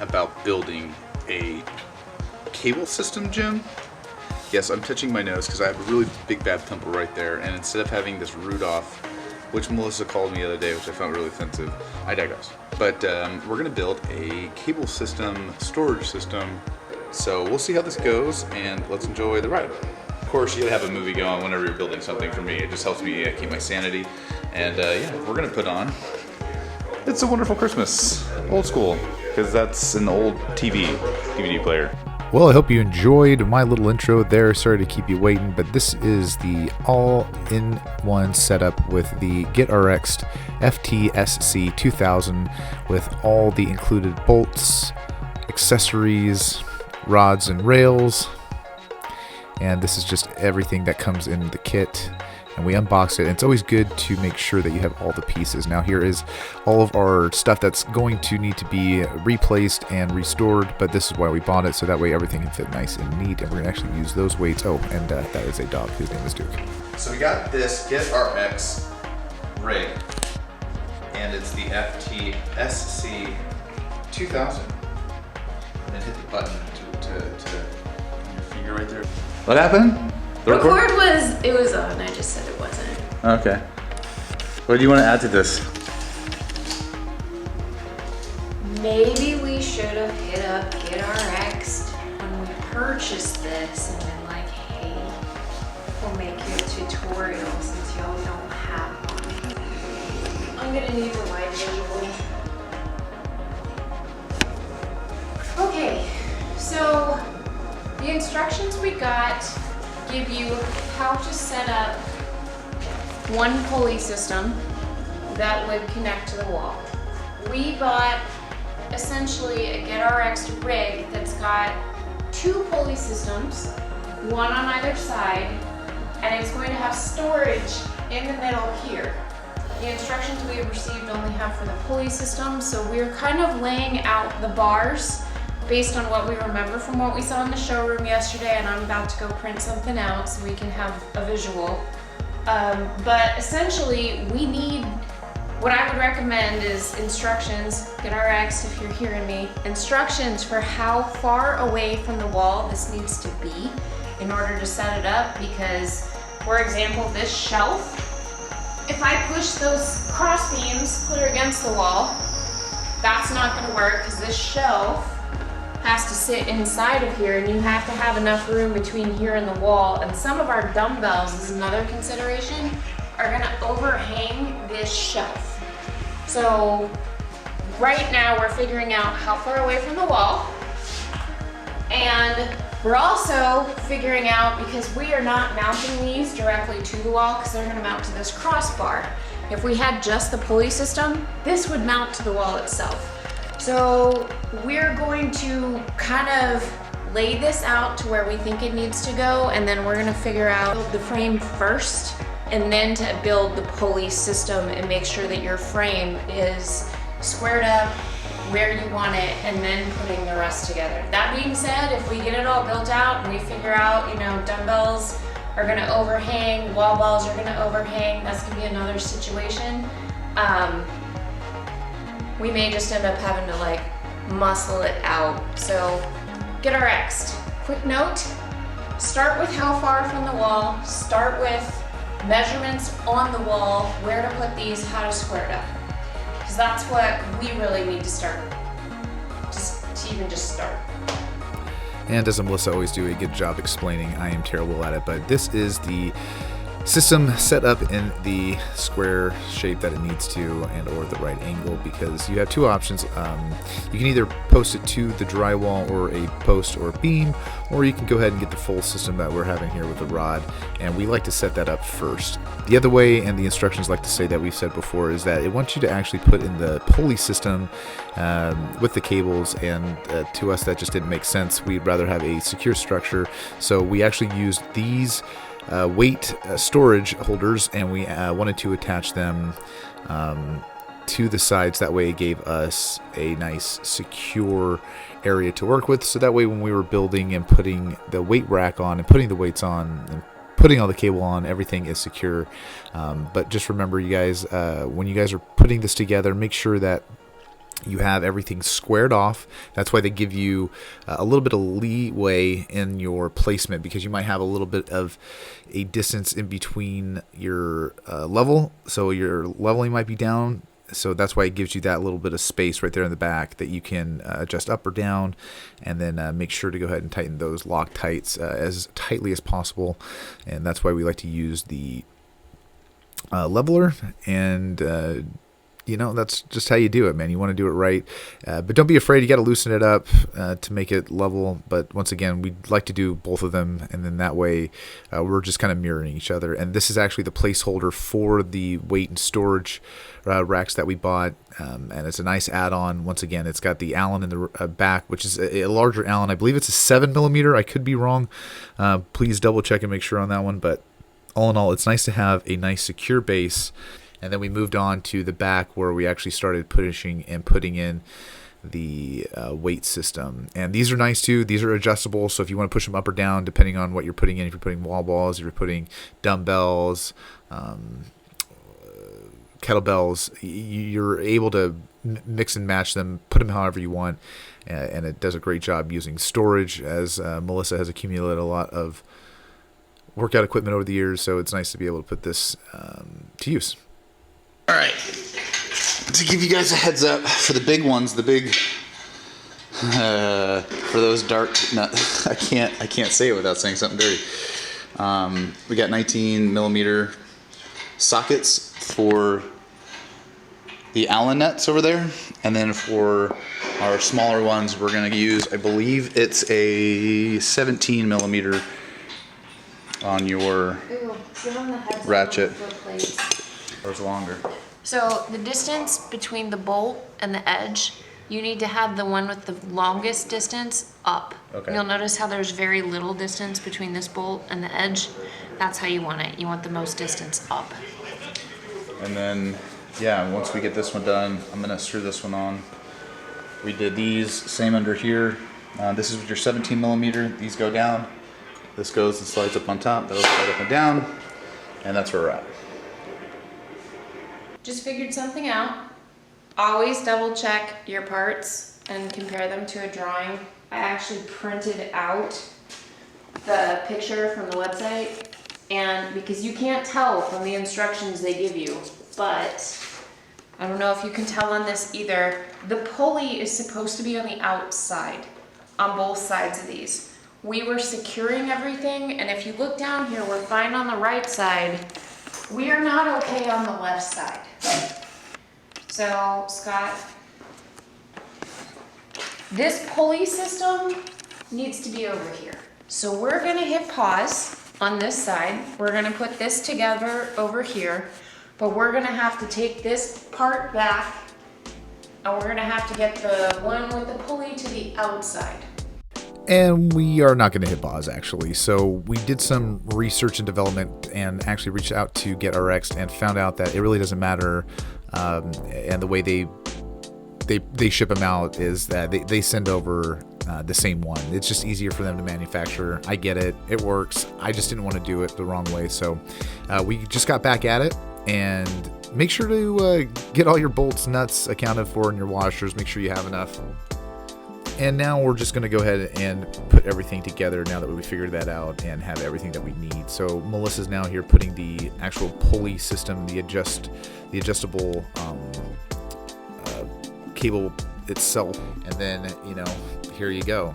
about building a cable system gym. Yes, I'm touching my nose because I have a really big bad pimple right there, and instead of having this root off, which Melissa called me the other day, which I found really offensive, I digress. But we're gonna build a cable system, storage system. So we'll see how this goes, and let's enjoy the ride. Of course, you gotta have a movie going whenever you're building something. For me, it just helps me keep my sanity. And yeah, we're gonna put on It's a Wonderful Christmas, old school, because that's an old DVD player. Well, I hope you enjoyed my little intro there. Sorry to keep you waiting, but this is the all-in-one setup with the GETRXD FTS 2000 with all the included bolts, accessories, rods and rails. And this is just everything that comes in the kit. And we unbox it. And it's always good to make sure that you have all the pieces. Now here is all of our stuff that's going to need to be replaced and restored, but this is why we bought it, so that way everything can fit nice and neat, and we're gonna actually use those weights. Oh, and that is a dog. His name is Duke. So we got this GETRXD rig, and it's the FTSC 2000. And then hit the button to your finger right there. What happened? Record was on, I just said it wasn't. Okay. What do you want to add to this? Maybe we should have hit up GETRXD when we purchased this and been like, hey, we'll make you a tutorial since y'all don't have one. I'm gonna need the wide visual. Okay, so the instructions we got give you how to set up one pulley system that would connect to the wall. We bought essentially a GETRXD rig that's got two pulley systems, one on either side, and it's going to have storage in the middle here. The instructions we have received only have for the pulley system, so we're kind of laying out the bars based on what we remember from what we saw in the showroom yesterday, and I'm about to go print something out so we can have a visual. But essentially, we need, what I would recommend is instructions, GETRXD if you're hearing me, instructions for how far away from the wall this needs to be in order to set it up, because, for example, this shelf, if I push those cross beams clear against the wall, that's not gonna work because this shelf has to sit inside of here, and you have to have enough room between here and the wall. And some of our dumbbells, is another consideration, are gonna overhang this shelf. So right now we're figuring out how far away from the wall, and we're also figuring out, because we are not mounting these directly to the wall because they're gonna mount to this crossbar. If we had just the pulley system, this would mount to the wall itself. So we're going to kind of lay this out to where we think it needs to go, and then we're gonna figure out the frame first, and then to build the pulley system and make sure that your frame is squared up where you want it, and then putting the rest together. That being said, if we get it all built out and we figure out, you know, dumbbells are gonna overhang, wall balls are gonna overhang, that's gonna be another situation. We may just end up having to like muscle it out. So GETRXD, quick note, start with how far from the wall, start with measurements on the wall, where to put these, how to square it up. Because that's what we really need to start, to even just start. And doesn't Melissa always do a good job explaining? I am terrible at it, but this is the system set up in the square shape that it needs to, and or the right angle, because you have two options. You can either post it to the drywall or a post or a beam, or you can go ahead and get the full system that we're having here with the rod, and we like to set that up first. The other way, and the instructions like to say that we've said before, is that it wants you to actually put in the pulley system with the cables, and to us that just didn't make sense. We'd rather have a secure structure, so we actually used these weight storage holders, and we wanted to attach them to the sides. That way it gave us a nice secure area to work with, so that way when we were building and putting the weight rack on and putting the weights on and putting all the cable on, everything is secure. But just remember, you guys, when you guys are putting this together, make sure that you have everything squared off. That's why they give you a little bit of leeway in your placement, because you might have a little bit of a distance in between your level. So your leveling might be down. So that's why it gives you that little bit of space right there in the back that you can adjust up or down, and then make sure to go ahead and tighten those Loctites as tightly as possible. And that's why we like to use the leveler, and you know, that's just how you do it, man. You want to do it right. But don't be afraid. You got to loosen it up to make it level. But once again, we'd like to do both of them. And then that way we're just kind of mirroring each other. And this is actually the placeholder for the weight and storage racks that we bought. And it's a nice add-on. Once again, it's got the Allen in the back, which is a larger Allen. I believe it's a 7mm. I could be wrong. Please double check and make sure on that one. But all in all, it's nice to have a nice secure base. And then we moved on to the back where we actually started pushing and putting in the weight system. And these are nice too. These are adjustable. So if you want to push them up or down, depending on what you're putting in, if you're putting wall balls, if you're putting dumbbells, kettlebells, you're able to mix and match them, put them however you want. And it does a great job using storage, as Melissa has accumulated a lot of workout equipment over the years. So it's nice to be able to put this to use. All right, to give you guys a heads up for the big ones, for those dark, I can't say it without saying something dirty. We got 19mm sockets for the Allen nuts over there, and then for our smaller ones, we're gonna use, I believe it's a 17mm on your ratchet. Or it's longer. So the distance between the bolt and the edge, you need to have the one with the longest distance up. Okay. You'll notice how there's very little distance between this bolt and the edge. That's how you want it. You want the most distance up. And then, yeah, once we get this one done, I'm gonna screw this one on. We did these, same under here. This is with your 17mm. These go down. This goes and slides up on top. That'll slide up and down. And that's where we're at. Just figured something out. Always double check your parts and compare them to a drawing. I actually printed out the picture from the website, and because you can't tell from the instructions they give you, but I don't know if you can tell on this either. The pulley is supposed to be on the outside on both sides of these. We were securing everything, and if you look down here, we're fine on the right side. We are not okay on the left side. So, Scott, this pulley system needs to be over here. So we're gonna hit pause on this side. We're gonna put this together over here, but we're gonna have to take this part back, and we're gonna have to get the one with the pulley to the outside. And we are not going to hit pause, actually. So we did some research and development and actually reached out to GETRXD and found out that it really doesn't matter. And the way they ship them out is that they send over the same one. It's just easier for them to manufacture. I get it. It works. I just didn't want to do it the wrong way. So we just got back at it. And make sure to get all your bolts, nuts accounted for in your washers. Make sure you have enough. And now we're just going to go ahead and put everything together now that we figured that out and have everything that we need. So Melissa's now here putting the actual pulley system, the adjustable cable itself. And then, you know, here you go.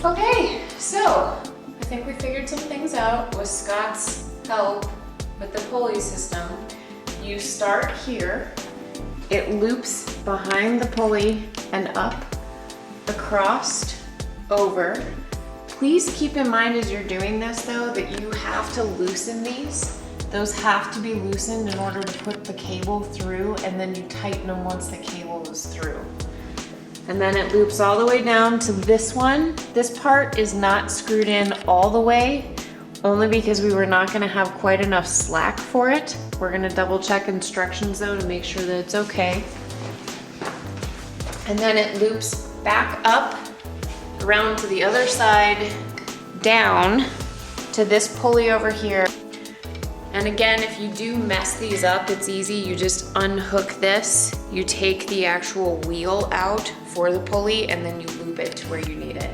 Okay, so I think we figured some things out with Scott's help with the pulley system. You start here, it loops behind the pulley and up, across, over. Please keep in mind as you're doing this though that you have to loosen these. Those have to be loosened in order to put the cable through, and then you tighten them once the cable is through. And then it loops all the way down to this one. This part is not screwed in all the way, only because we were not gonna have quite enough slack for it. We're gonna double check instructions though to make sure that it's okay. And then it loops back up, around to the other side, down to this pulley over here. And again, if you do mess these up, it's easy. You just unhook this, you take the actual wheel out for the pulley, and then you loop it to where you need it.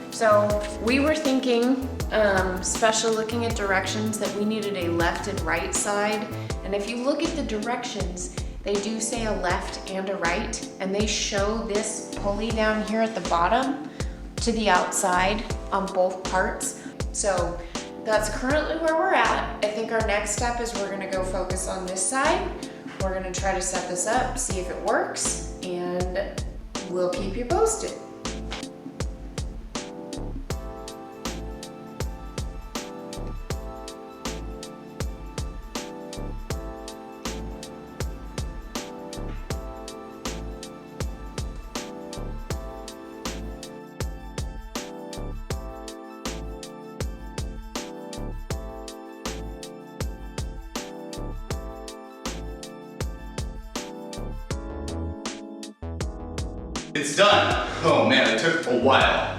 So we were thinking, especially looking at directions, that we needed a left and right side. And if you look at the directions, they do say a left and a right, and they show this pulley down here at the bottom to the outside on both parts. So that's currently where we're at. I think our next step is we're gonna go focus on this side. We're gonna try to set this up, see if it works, and we'll keep you posted. It's done. Oh man, it took a while.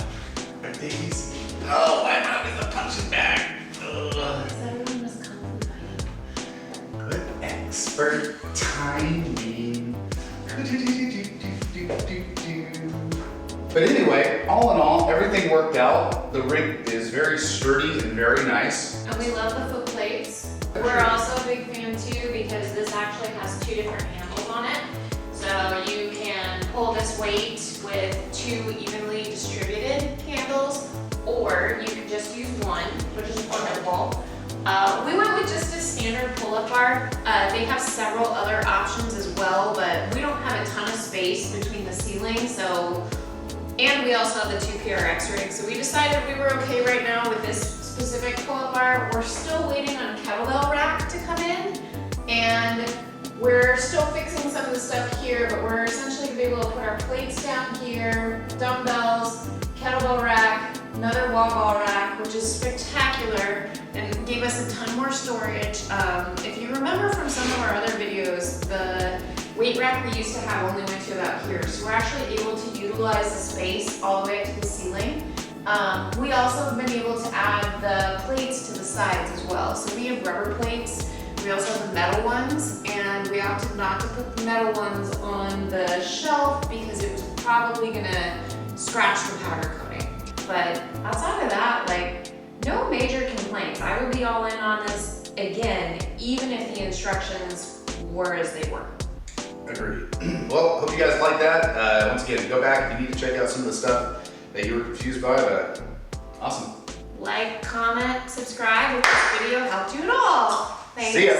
Are these? Oh, my mouth is a punching bag. Good expert timing. But anyway, all in all, everything worked out. The rig is very sturdy and very nice. And we love the foot plates. We're also a big fan too because this actually has 2 different handles on it. So you can pull this weight with 2 evenly distributed handles, or you can just use one, which is wonderful. We went with just a standard pull-up bar. They have several other options as well, but we don't have a ton of space between the ceilings, and we also have the 2 PRX rigs, so we decided we were okay right now with this specific pull-up bar. We're still waiting on a kettlebell rack to come in, and we're still fixing some of the stuff here, but we're essentially gonna be able to put our plates down here, dumbbells, kettlebell rack, another wall ball rack, which is spectacular and gave us a ton more storage. If you remember from some of our other videos, the weight rack we used to have only went to about here, so we're actually able to utilize the space all the way up to the ceiling. We also have been able to add the plates to the sides as well. So we have rubber plates. We also have the metal ones, and we opted not to put the metal ones on the shelf because it was probably gonna scratch the powder coating. But outside of that, like, no major complaints. I would be all in on this again, even if the instructions were as they were. Agreed. Well, hope you guys like that. Once again, go back if you need to check out some of the stuff that you were confused by, but awesome. Like, comment, subscribe if this video helped you at all. Thanks. See ya.